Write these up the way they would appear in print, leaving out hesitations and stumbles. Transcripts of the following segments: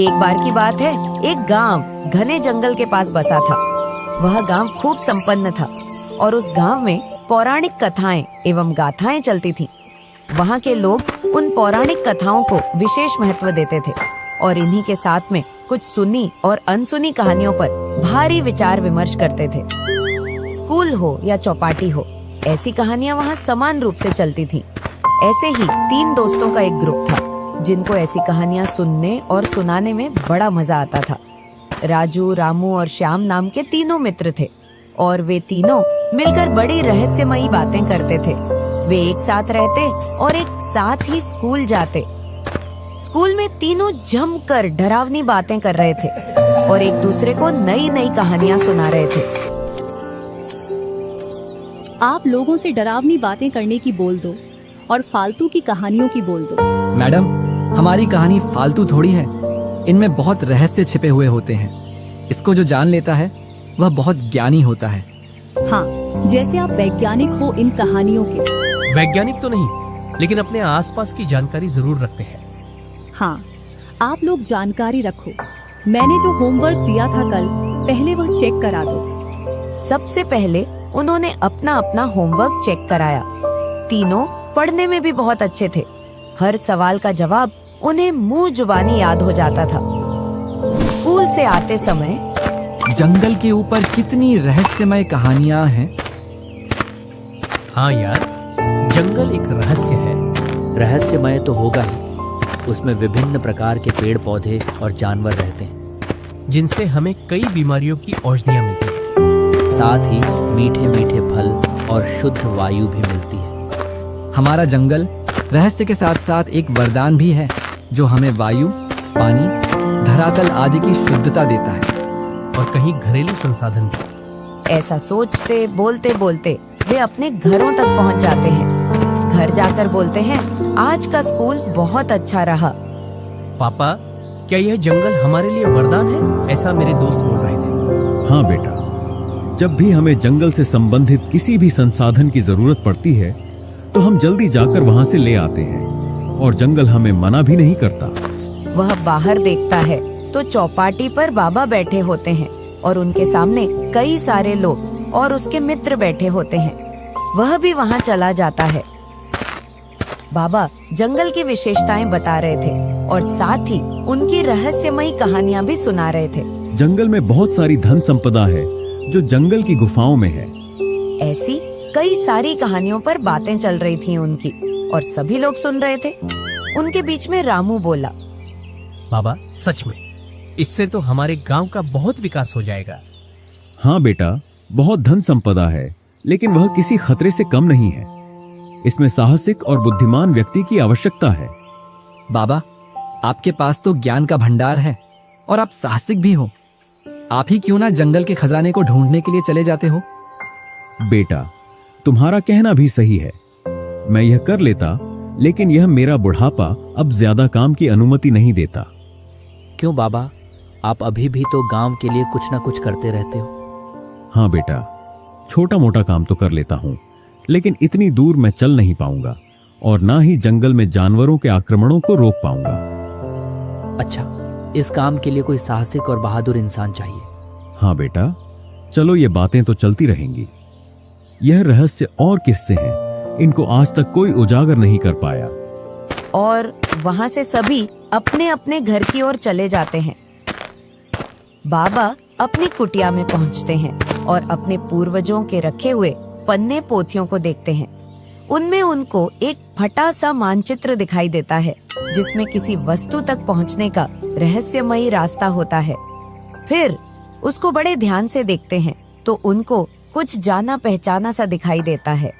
एक बार की बात है, एक गांव घने जंगल के पास बसा था। वह गांव खूब संपन्न था और उस गांव में पौराणिक कथाएं एवं गाथाएं चलती थीं। वहां के लोग उन पौराणिक कथाओं को विशेष महत्व देते थे और इन्हीं के साथ में कुछ सुनी और अनसुनी कहानियों पर भारी विचार विमर्श करते थे। स्कूल हो या चौपाटी हो, ऐसी कहानियां वहां समान रूप से चलती थीं। ऐसे ही 3 दोस्तों का एक ग्रुप था जिनको ऐसी कहानियां सुनने और सुनाने में बड़ा मजा आता था। राजू, रामू और श्याम नाम के तीनों मित्र थे और वे तीनों मिलकर बड़ी रहस्यमयी बातें करते थे। वे एक साथ रहते और एक साथ ही स्कूल जाते। स्कूल में तीनों जमकर डरावनी बातें कर रहे थे और एक दूसरे को नई नई कहानियां सुना रहे थे। आप लोगों से डरावनी बातें करने की बोल दो और फालतू की कहानियों की बोल दो। मैडम, हमारी कहानी फालतू थोड़ी है, इनमें बहुत रहस्य छिपे हुए होते हैं। इसको जो जान लेता है वह बहुत ज्ञानी होता है। हाँ, जैसे आप वैज्ञानिक हो इन कहानियों के। वैज्ञानिक तो नहीं, लेकिन अपने आसपास की जानकारी जरूर रखते हैं। हाँ, आप लोग जानकारी रखो। मैंने जो होमवर्क दिया था कल, पहले वह चेक करा दो। सबसे पहले उन्होंने अपना अपना होमवर्क चेक कराया। तीनों पढ़ने में भी बहुत अच्छे थे। हर सवाल का जवाब उन्हें मुंह जुबानी याद हो जाता था। स्कूल से आते समय जंगल के ऊपर कितनी रहस्यमय कहानियां हैं। हाँ यार, जंगल एक रहस्य है। रहस्यमय तो होगा ही। उसमें विभिन्न प्रकार के पेड़ पौधे और जानवर रहते हैं, जिनसे हमें कई बीमारियों की औषधियाँ मिलती हैं। साथ ही मीठे मीठे फल और शुद्ध वायु भी मिलती है। हमारा जंगल रहस्य के साथ साथ एक वरदान भी है जो हमें वायु, पानी, धरातल आदि की शुद्धता देता है और कहीं घरेलू संसाधन भी। ऐसा सोचते बोलते बोलते वे अपने घरों तक पहुंच जाते हैं। घर जाकर बोलते हैं, आज का स्कूल बहुत अच्छा रहा। पापा, क्या यह जंगल हमारे लिए वरदान है? ऐसा मेरे दोस्त बोल रहे थे। हाँ बेटा, जब भी हमें जंगल से संबंधित किसी भी संसाधन की जरूरत पड़ती है तो हम जल्दी जाकर वहां से ले आते हैं और जंगल हमें मना भी नहीं करता। वह बाहर देखता है तो चौपाटी पर बाबा बैठे होते हैं और उनके सामने कई सारे लोग और उसके मित्र बैठे होते हैं। वह भी वहां चला जाता है। बाबा जंगल की विशेषताएं बता रहे थे और साथ ही उनकी रहस्यमयी कहानियां भी सुना रहे थे। जंगल में बहुत सारी धन संपदा है जो जंगल की गुफाओं में है। ऐसी कई सारी कहानियों पर बातें चल रही थी उनकी और सभी लोग सुन रहे थे। उनके बीच में रामू बोला, बाबा सच में इससे तो हमारे गांव का बहुत विकास हो जाएगा। हाँ बेटा, बहुत धन संपदा है, लेकिन वह किसी खतरे से कम नहीं है। इसमें साहसिक और बुद्धिमान व्यक्ति की आवश्यकता है। बाबा, आपके पास तो ज्ञान का भंडार है और आप साहसिक भी हो। आप ही क्यों ना जंगल के खजाने को ढूंढने के लिए चले जाते हो? बेटा, तुम्हारा कहना भी सही है। मैं यह कर लेता, लेकिन यह मेरा बुढ़ापा अब ज्यादा काम की अनुमति नहीं देता। क्यों बाबा, आप अभी भी तो गांव के लिए कुछ ना कुछ करते रहते हो। हाँ बेटा, छोटा मोटा काम तो कर लेता हूँ, लेकिन इतनी दूर मैं चल नहीं पाऊंगा और ना ही जंगल में जानवरों के आक्रमणों को रोक पाऊंगा। अच्छा, इस काम के लिए कोई साहसिक और बहादुर इंसान चाहिए। हाँ बेटा, चलो ये बातें तो चलती रहेंगी। यह रहस्य और किस्से हैं, इनको आज तक कोई उजागर नहीं कर पाया। और वहां से सभी अपने अपने घर की ओर चले जाते हैं। बाबा अपनी कुटिया में पहुंचते हैं और अपने पूर्वजों के रखे हुए पन्ने पोथियों को देखते हैं। उनमें उनको एक फटा सा मानचित्र दिखाई देता है जिसमें किसी वस्तु तक पहुंचने का रहस्यमयी रास्ता होता है। फिर उसको बड़े ध्यान से देखते हैं तो उनको कुछ जाना पहचाना सा दिखाई देता है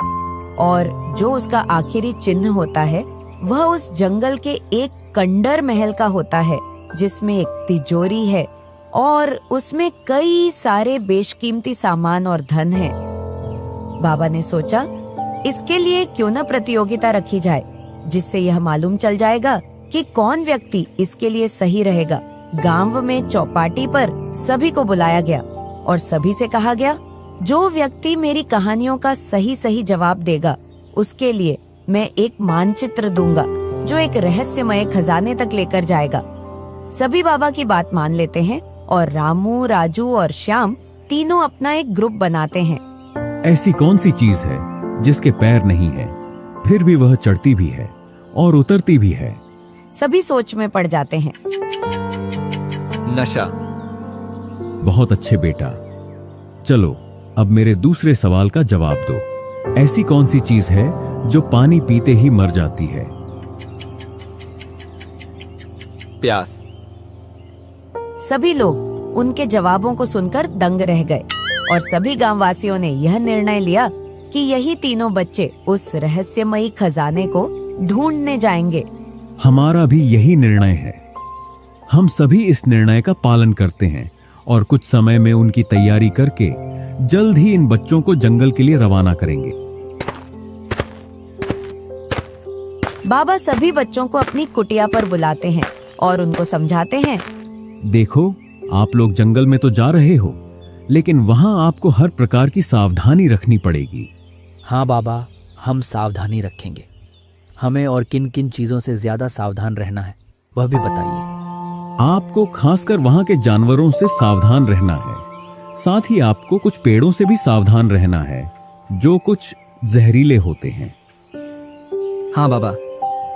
और जो उसका आखिरी चिन्ह होता है वह उस जंगल के एक खंडर महल का होता है जिसमें एक तिजोरी है और उसमें कई सारे बेशकीमती सामान और धन है। बाबा ने सोचा, इसके लिए क्यों न प्रतियोगिता रखी जाए जिससे यह मालूम चल जाएगा कि कौन व्यक्ति इसके लिए सही रहेगा। गांव में चौपाटी पर सभी को बुलाया गया और सभी से कहा गया, जो व्यक्ति मेरी कहानियों का सही सही जवाब देगा उसके लिए मैं एक मानचित्र दूंगा जो एक रहस्यमय खजाने तक लेकर जाएगा। सभी बाबा की बात मान लेते हैं और रामू, राजू और श्याम तीनों अपना एक ग्रुप बनाते हैं। ऐसी कौन सी चीज है जिसके पैर नहीं है, फिर भी वह चढ़ती भी है और उतरती भी है? सभी सोच में पड़ जाते हैं। नशा। बहुत अच्छे बेटा। चलो अब मेरे दूसरे सवाल का जवाब दो। ऐसी कौन सी चीज है जो पानी पीते ही मर जाती है? प्यास। सभी लोग उनके जवाबों को सुनकर दंग रह गए और सभी गांववासियों ने यह निर्णय लिया कि यही तीनों बच्चे उस रहस्यमयी खजाने को ढूंढने जाएंगे। हमारा भी यही निर्णय है। हम सभी इस निर्णय का पालन करते हैं और कुछ समय में उनकी तैयारी करके जल्द ही इन बच्चों को जंगल के लिए रवाना करेंगे। बाबा सभी बच्चों को अपनी कुटिया पर बुलाते हैं और उनको समझाते हैं। देखो, आप लोग जंगल में तो जा रहे हो, लेकिन वहां आपको हर प्रकार की सावधानी रखनी पड़ेगी। हाँ बाबा, हम सावधानी रखेंगे। हमें और किन किन चीज़ों से ज़्यादा सावधान रहना है वह भी बताइए। आपको खासकर वहां के जानवरों से सावधान रहना है। साथ ही आपको कुछ पेड़ों से भी सावधान रहना है जो कुछ जहरीले होते हैं। हाँ बाबा,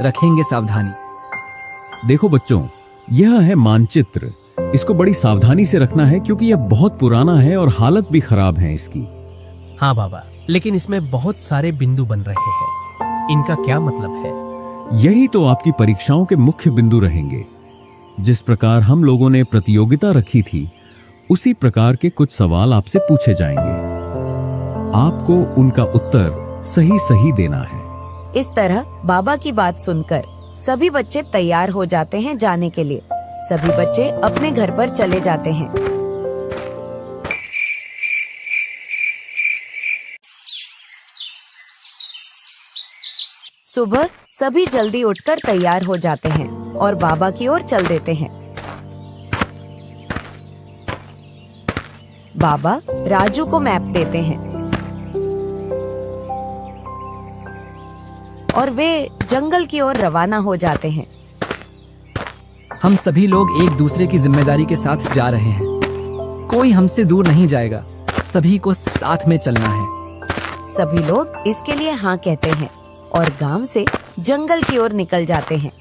रखेंगे सावधानी। देखो बच्चों, यह है मानचित्र। इसको बड़ी सावधानी से रखना है क्योंकि यह बहुत पुराना है और हालत भी खराब है इसकी। हाँ बाबा, लेकिन इसमें बहुत सारे बिंदु बन रहे हैं। इनका क्या मतलब है? यही तो आपकी परीक्षाओं के मुख्य बिंदु रहेंगे। जिस प्रकार हम लोगों ने प्रतियोगिता रखी थी, उसी प्रकार के कुछ सवाल आपसे पूछे जाएंगे। आपको उनका उत्तर सही सही देना है। इस तरह बाबा की बात सुनकर सभी बच्चे तैयार हो जाते हैं जाने के लिए। सभी बच्चे अपने घर पर चले जाते हैं। सुबह सभी जल्दी उठकर तैयार हो जाते हैं और बाबा की ओर चल देते हैं। बाबा राजू को मैप देते हैं और वे जंगल की ओर रवाना हो जाते हैं। हम सभी लोग एक दूसरे की जिम्मेदारी के साथ जा रहे हैं। कोई हमसे दूर नहीं जाएगा। सभी को साथ में चलना है। सभी लोग इसके लिए हाँ कहते हैं और गांव से जंगल की ओर निकल जाते हैं।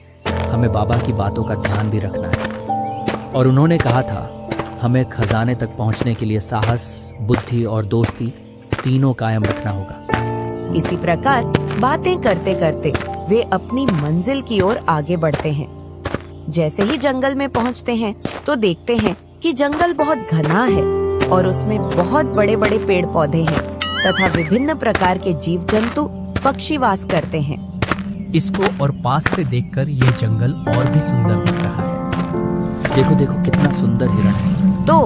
हमें बाबा की बातों का ध्यान भी रखना है और उन्होंने कहा था हमें खजाने तक पहुंचने के लिए साहस, बुद्धि और दोस्ती तीनों कायम रखना होगा। इसी प्रकार बातें करते करते वे अपनी मंजिल की ओर आगे बढ़ते हैं। जैसे ही जंगल में पहुंचते हैं तो देखते हैं कि जंगल बहुत घना है और उसमें बहुत बड़े बड़े पेड़ पौधे हैं तथा विभिन्न प्रकार के जीव जंतु, पक्षी वास करते हैं। इसको और पास से देखकर यह जंगल और भी सुंदर दिख रहा है। देखो देखो कितना सुंदर हिरण है। तो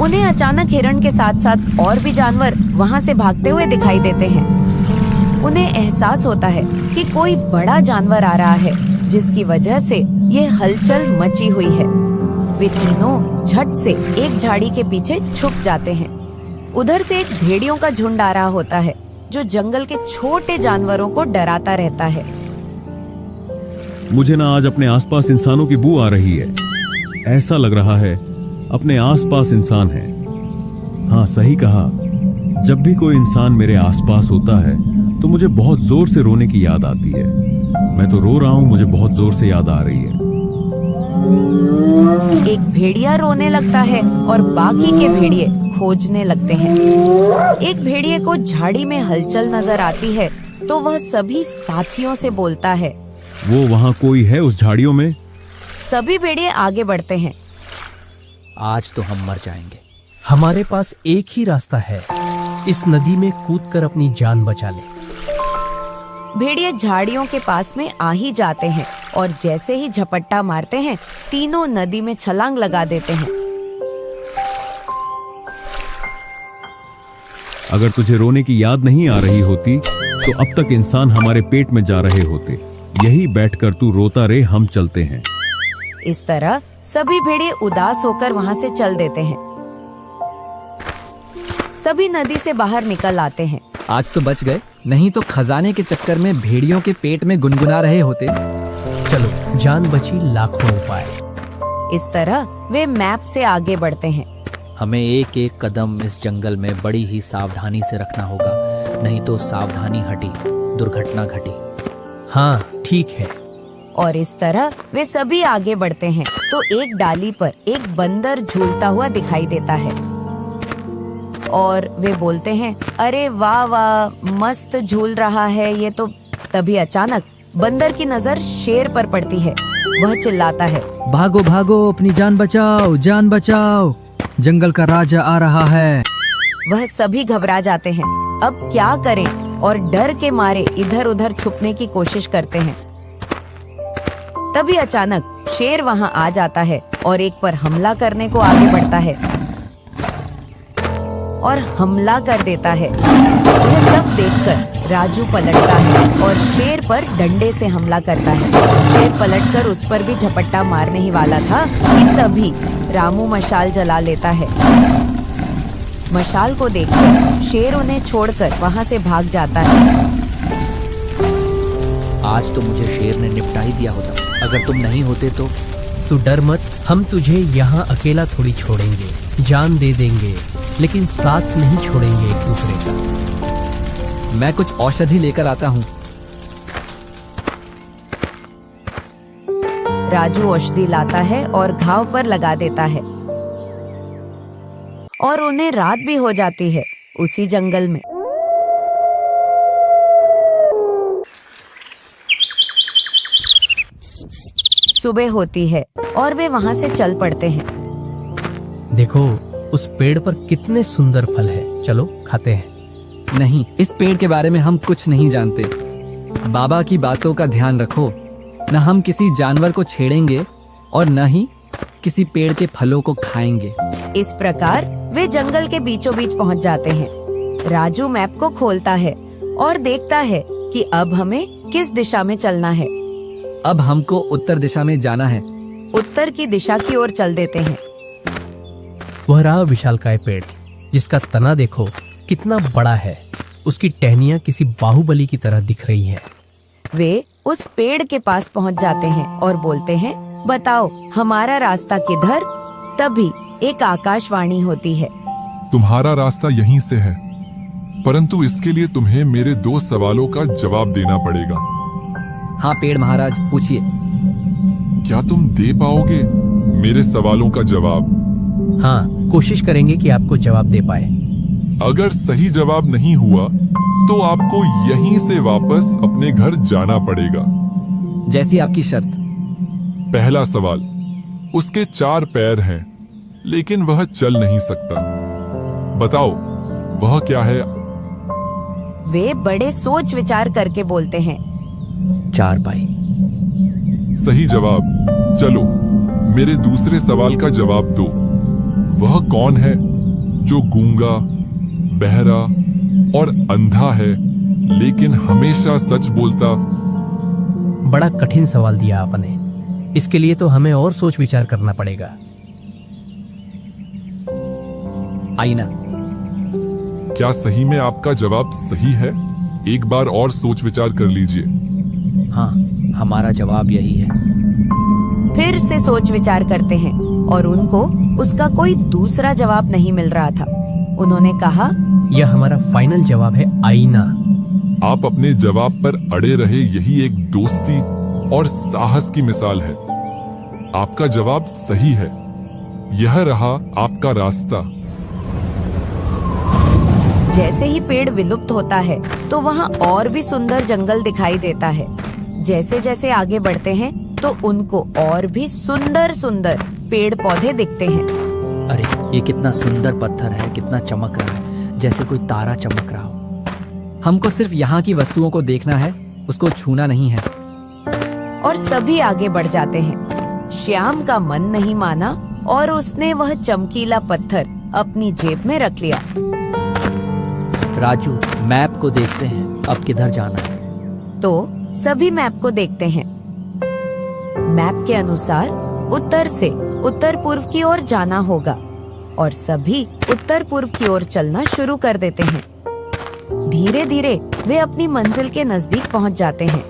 उन्हें अचानक हिरण के साथ साथ और भी जानवर वहां से भागते हुए दिखाई देते हैं। उन्हें एहसास होता है कि कोई बड़ा जानवर आ रहा है जिसकी वजह से ये हलचल मची हुई है। वे तीनों झट से एक झाड़ी के पीछे छुप जाते हैं। उधर से एक भेड़ियों का झुंड आ रहा होता है जो जंगल के छोटे जानवरों को डराता रहता है। मुझे ना आज अपने आसपास इंसानों की बू आ रही है। ऐसा लग रहा है अपने आसपास इंसान है। हाँ, सही कहा। जब भी कोई इंसान मेरे आसपास होता है तो मुझे बहुत जोर से रोने की याद आती है। मैं तो रो रहा हूँ, मुझे बहुत जोर से याद आ रही है। एक भेड़िया रोने लगता है और बाकी के भेड़िए खोजने लगते हैं। एक भेड़िए को झाड़ी में हलचल नजर आती है तो वह सभी साथियों से बोलता है, वो वहाँ कोई है उस झाड़ियों में? सभी भेड़िए आगे बढ़ते हैं। आज तो हम मर जाएंगे। हमारे पास एक ही रास्ता है, इस नदी में कूदकर अपनी जान बचा ले। भेड़िए झाड़ियों के पास में आ ही जाते हैं और जैसे ही झपट्टा मारते हैं तीनों नदी में छलांग लगा देते हैं। अगर तुझे रोने की याद नहीं आ रही होती तो अब तक इंसान हमारे पेट में जा रहे होते। यही बैठकर तू रोता रे, हम चलते हैं। इस तरह सभी भेड़िए उदास होकर वहां से चल देते हैं। सभी नदी से बाहर निकल आते हैं। आज तो बच गए, नहीं तो खजाने के चक्कर में भेड़ियों के पेट में गुनगुना रहे होते। चलो, जान बची लाखों उपाय। इस तरह वे मैप से आगे बढ़ते हैं। हमें एक एक कदम इस जंगल में बड़ी ही सावधानी से रखना होगा, नहीं तो सावधानी हटी दुर्घटना घटी। हाँ ठीक है। और इस तरह वे सभी आगे बढ़ते हैं तो एक डाली पर एक बंदर झूलता हुआ दिखाई देता है और वे बोलते हैं, अरे वाह वाह, मस्त झूल रहा है ये तो। तभी अचानक बंदर की नजर शेर पर पड़ती है। वह चिल्लाता है, भागो भागो, अपनी जान बचाओ, जान बचाओ, जंगल का राजा आ रहा है। वह सभी घबरा जाते हैं। अब क्या करें और डर के मारे इधर उधर छुपने की कोशिश करते हैं। तभी अचानक शेर वहां आ जाता है और एक पर हमला करने को आगे बढ़ता है और हमला कर देता है। यह सब देखकर राजू पलटता है और शेर पर डंडे से हमला करता है। शेर पलटकर उस पर भी झपट्टा मारने ही वाला था कि तभी रामू मशाल जला लेता है। मशाल को देखकर शेर उन्हें छोड़कर वहां से भाग जाता है। आज तो मुझे शेर ने निपटा ही दिया होता, अगर तुम नहीं होते तो। तू डर मत, हम तुझे यहाँ अकेला थोड़ी छोड़ेंगे, जान दे देंगे, लेकिन साथ नहीं छोड़ेंगे एक दूसरे का। मैं कुछ औषधि लेकर आता हूँ। राजू औषधि लाता है और घाव पर लगा देता है और उन्हें रात भी हो जाती है उसी जंगल में। सुबह होती है और वे वहां से चल पड़ते हैं। देखो उस पेड़ पर कितने सुंदर फल है, चलो खाते हैं। नहीं, इस पेड़ के बारे में हम कुछ नहीं जानते। बाबा की बातों का ध्यान रखो। न हम किसी जानवर को छेड़ेंगे और न ही किसी पेड़ के फलों को खाएंगे। इस प्रकार वे जंगल के बीचों बीच पहुंच जाते हैं। राजू मैप को खोलता है और देखता है कि अब हमें किस दिशा में चलना है। अब हमको उत्तर दिशा में जाना है। उत्तर की दिशा की ओर चल देते हैं। वह रहा विशालकाय पेड़, जिसका तना देखो कितना बड़ा है। उसकी टहनियां किसी बाहुबली की तरह दिख रही हैं। वे उस पेड़ के पास पहुंच जाते हैं और बोलते हैं, बताओ हमारा रास्ता किधर? तभी एक आकाशवाणी होती है। तुम्हारा रास्ता यहीं से है, परंतु इसके लिए तुम्हें मेरे 2 सवालों का जवाब देना पड़ेगा। हाँ पेड़ महाराज, पूछिए। क्या तुम दे पाओगे मेरे सवालों का जवाब? हाँ, कोशिश करेंगे कि आपको जवाब दे पाए। अगर सही जवाब नहीं हुआ तो आपको यहीं से वापस अपने घर जाना पड़ेगा। जैसी आपकी शर्त। पहला सवाल, उसके 4 पैर हैं, लेकिन वह चल नहीं सकता। बताओ वह क्या है? वे बड़े सोच विचार करके बोलते हैं, 4 पाई। सही जवाब। चलो मेरे दूसरे सवाल का जवाब दो। वह कौन है जो गूंगा, बहरा और अंधा है, लेकिन हमेशा सच बोलता? बड़ा कठिन सवाल दिया आपने। इसके लिए तो हमें और सोच विचार करना पड़ेगा। आईना। क्या सही में आपका जवाब सही है? एक बार और सोच विचार कर लीजिए। हाँ, हमारा जवाब यही है। फिर से सोच विचार करते हैं और उनको उसका कोई दूसरा जवाब नहीं मिल रहा था। उन्होंने कहा, यह हमारा फाइनल जवाब है, आईना। आप अपने जवाब पर अड़े रहे, यही एक दोस्ती और साहस की मिसाल है। आपका जवाब सही है। यह रहा आपका रास्ता। जैसे ही पेड़ विलुप्त होता है तो वहाँ और भी सुंदर जंगल दिखाई देता है। जैसे जैसे आगे बढ़ते हैं तो उनको और भी सुंदर सुंदर पेड़ पौधे दिखते हैं। अरे ये कितना सुंदर पत्थर है, कितना चमक रहा है, जैसे कोई तारा चमक रहा हो। हमको सिर्फ यहाँ की वस्तुओं को देखना है, उसको छूना नहीं है। और सभी आगे बढ़ जाते हैं। श्याम का मन नहीं माना और उसने वह चमकीला पत्थर अपनी जेब में रख लिया। राजू, मैप को देखते हैं, अब किधर जाना है। तो सभी मैप को देखते हैं। मैप के अनुसार उत्तर से उत्तर पूर्व की ओर जाना होगा और सभी उत्तर पूर्व की ओर चलना शुरू कर देते हैं। धीरे धीरे वे अपनी मंजिल के नजदीक पहुंच जाते हैं।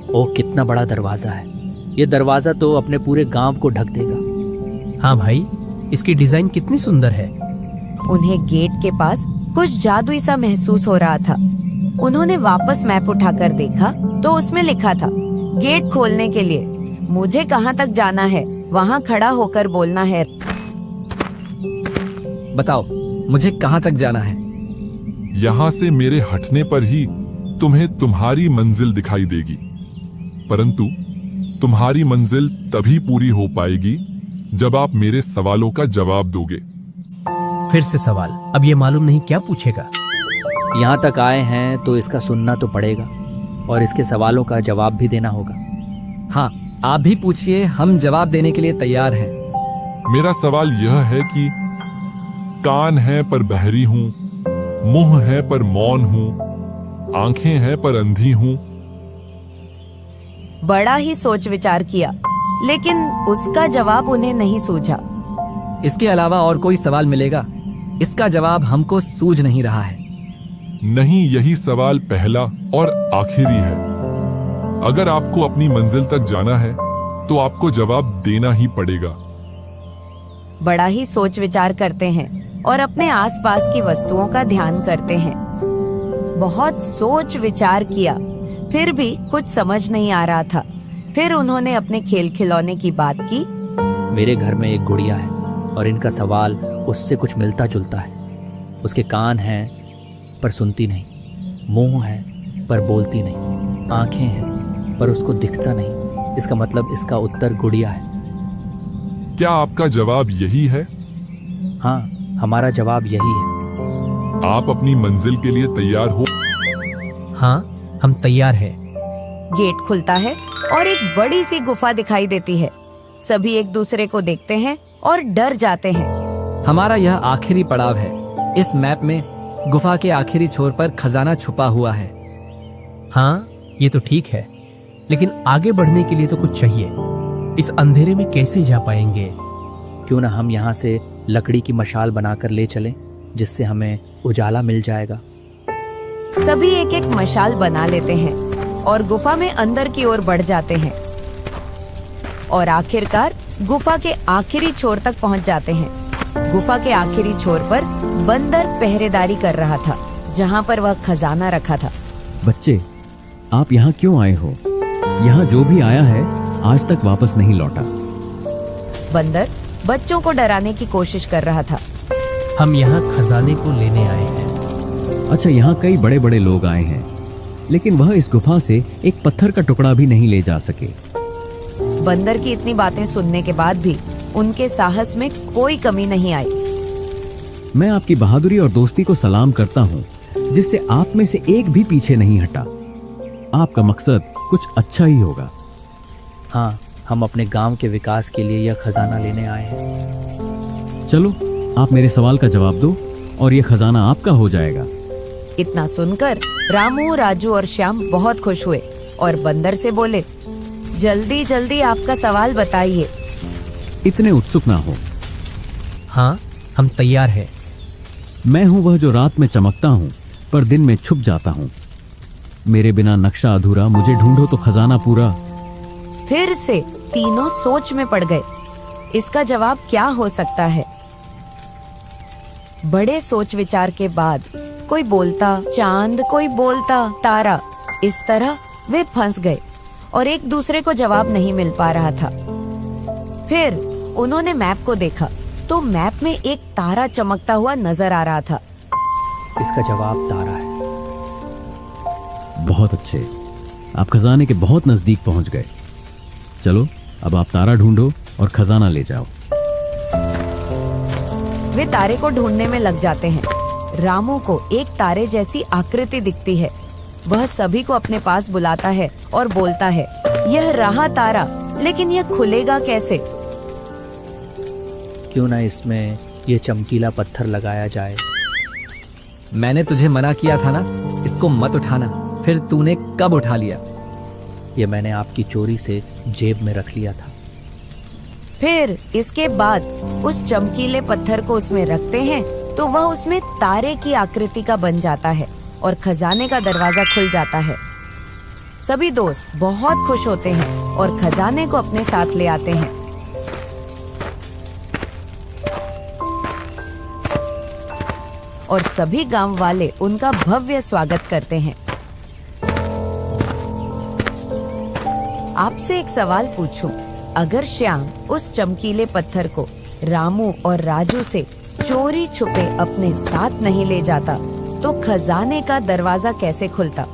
ओ, कितना बड़ा दरवाजा है। ये दरवाजा तो अपने पूरे गांव को ढक देगा। हाँ भाई, इसकी डिजाइन कितनी सुंदर है। उन्हें गेट के पास कुछ जादुई सा महसूस हो रहा था। उन्होंने वापस मैप उठाकर देखा तो उसमें लिखा था, गेट खोलने के लिए मुझे कहाँ तक जाना है, वहाँ खड़ा होकर बोलना है। बताओ मुझे कहाँ तक जाना है? यहाँ से मेरे हटने पर ही तुम्हें तुम्हारी मंजिल दिखाई देगी, परंतु तुम्हारी मंजिल तभी पूरी हो पाएगी जब आप मेरे सवालों का जवाब दोगे। फिर से सवाल, अब ये मालूम नहीं क्या पूछेगा। यहाँ तक आए हैं तो इसका सुनना तो पड़ेगा और इसके सवालों का जवाब भी देना होगा। हाँ, आप भी पूछिए, हम जवाब देने के लिए तैयार हैं। मेरा सवाल यह है कि कान है पर बहरी हूं, मुंह है पर मौन हूं, आंखें हैं पर अंधी हूं। बड़ा ही सोच विचार किया, लेकिन उसका जवाब उन्हें नहीं सूझा। इसके अलावा और कोई सवाल मिलेगा? इसका जवाब हमको सूझ नहीं रहा है। नहीं, यही सवाल पहला और आखिरी है। अगर आपको अपनी मंजिल तक जाना है तो आपको जवाब देना ही पड़ेगा। बड़ा ही सोच विचार करते हैं और अपने आसपास की वस्तुओं का ध्यान करते हैं। बहुत सोच विचार किया, फिर भी कुछ समझ नहीं आ रहा था। फिर उन्होंने अपने खेल खिलौने की बात की। मेरे घर में एक गुड़िया है और इनका सवाल उससे कुछ मिलता जुलता है। उसके कान हैं पर सुनती नहीं, मुंह है पर बोलती नहीं, आंखें हैं पर उसको दिखता नहीं। इसका मतलब इसका उत्तर गुड़िया है। क्या आपका जवाब यही है? हाँ, हमारा जवाब यही है। आप अपनी मंजिल के लिए तैयार हो? हाँ, हम तैयार हैं। गेट खुलता है और एक बड़ी सी गुफा दिखाई देती है। सभी एक दूसरे को देखते हैं और डर जाते हैं। हमारा यह आखिरी पड़ाव है। इस मैप में गुफा के आखिरी छोर पर खजाना छुपा हुआ है। हाँ, ये तो ठीक है, लेकिन आगे बढ़ने के लिए तो कुछ चाहिए। इस अंधेरे में कैसे जा पाएंगे? क्यों ना हम यहाँ से लकड़ी की मशाल बनाकर ले चलें, जिससे हमें उजाला मिल जाएगा। सभी एक एक मशाल बना लेते हैं और गुफा में अंदर की ओर बढ़ जाते हैं और आखिरकार गुफा के आखिरी छोर तक पहुंच जाते हैं। गुफा के आखिरी छोर पर बंदर पहरेदारी कर रहा था, जहां पर वह खजाना रखा था। बच्चे, आप यहाँ क्यों आए हो? यहाँ जो भी आया है आज तक वापस नहीं लौटा। बंदर बच्चों को डराने की कोशिश कर रहा था। हम यहाँ खजाने को लेने आए हैं। अच्छा, यहाँ कई बड़े बड़े लोग आए हैं, लेकिन वह इस गुफा से एक पत्थर का टुकड़ा भी नहीं ले जा सके। बंदर की इतनी बातें सुनने के बाद भी उनके साहस में कोई कमी नहीं आई। मैं आपकी बहादुरी और दोस्ती को सलाम करता हूँ, जिससे आप में से एक भी पीछे नहीं हटा। आपका मकसद कुछ अच्छा ही होगा। हाँ, हम अपने गांव के विकास के लिए यह खजाना लेने आए हैं। चलो, आप मेरे सवाल का जवाब दो और यह खजाना आपका हो जाएगा। इतना सुनकर रामू, राजू और श्याम बहुत खुश हुए और बंदर से बोले, जल्दी जल्दी आपका सवाल बताइए। इतने उत्सुक ना हो। हाँ, हम तैयार हैं। मैं हूँ वह जो रात में चमकता हूँ पर दिन में छुप जाता हूँ। मेरे बिना नक्शा अधूरा, मुझे ढूंढो तो खजाना पूरा। फिर से तीनों सोच में पड़ गए। इसका जवाब क्या हो सकता है? बड़े सोच विचार के बाद कोई बोलता चांद, कोई बोलता तारा। इस तरह वे फंस गए और एक दूसरे को जवाब नहीं मिल पा रहा था। फिर उन्होंने मैप को देखा तो मैप में एक तारा चमकता हुआ नजर आ रहा था। इसका जवाब तारा है। बहुत अच्छे, आप खजाने के बहुत नजदीक पहुंच गए। चलो, अब आप तारा ढूंढो और खजाना ले जाओ। वे तारे को ढूंढने में लग जाते हैं। रामू को एक तारे जैसी आकृति दिखती है। वह सभी को अपने पास बुलाता है और बोलता है, यह रहा तारा, लेकिन यह खुलेगा कैसे? क्यों ना इसमें ये चमकीला पत्थर लगाया जाए। मैंने तुझे मना किया था ना, इसको मत उठाना। फिर तूने कब उठा लिया? ये मैंने आपकी चोरी से जेब में रख लिया था। फिर इसके बाद उस चमकीले पत्थर को उसमें रखते हैं तो वह उसमें तारे की आकृति का बन जाता है और खजाने का दरवाजा खुल जाता है। सभी दोस्त बहुत खुश होते हैं और खजाने को अपने साथ ले आते हैं। और सभी गांव वाले उनका भव्य स्वागत करते हैं। आपसे एक सवाल पूछूं, अगर श्याम उस चमकीले पत्थर को रामू और राजू से चोरी छुपे अपने साथ नहीं ले जाता तो खजाने का दरवाजा कैसे खुलता?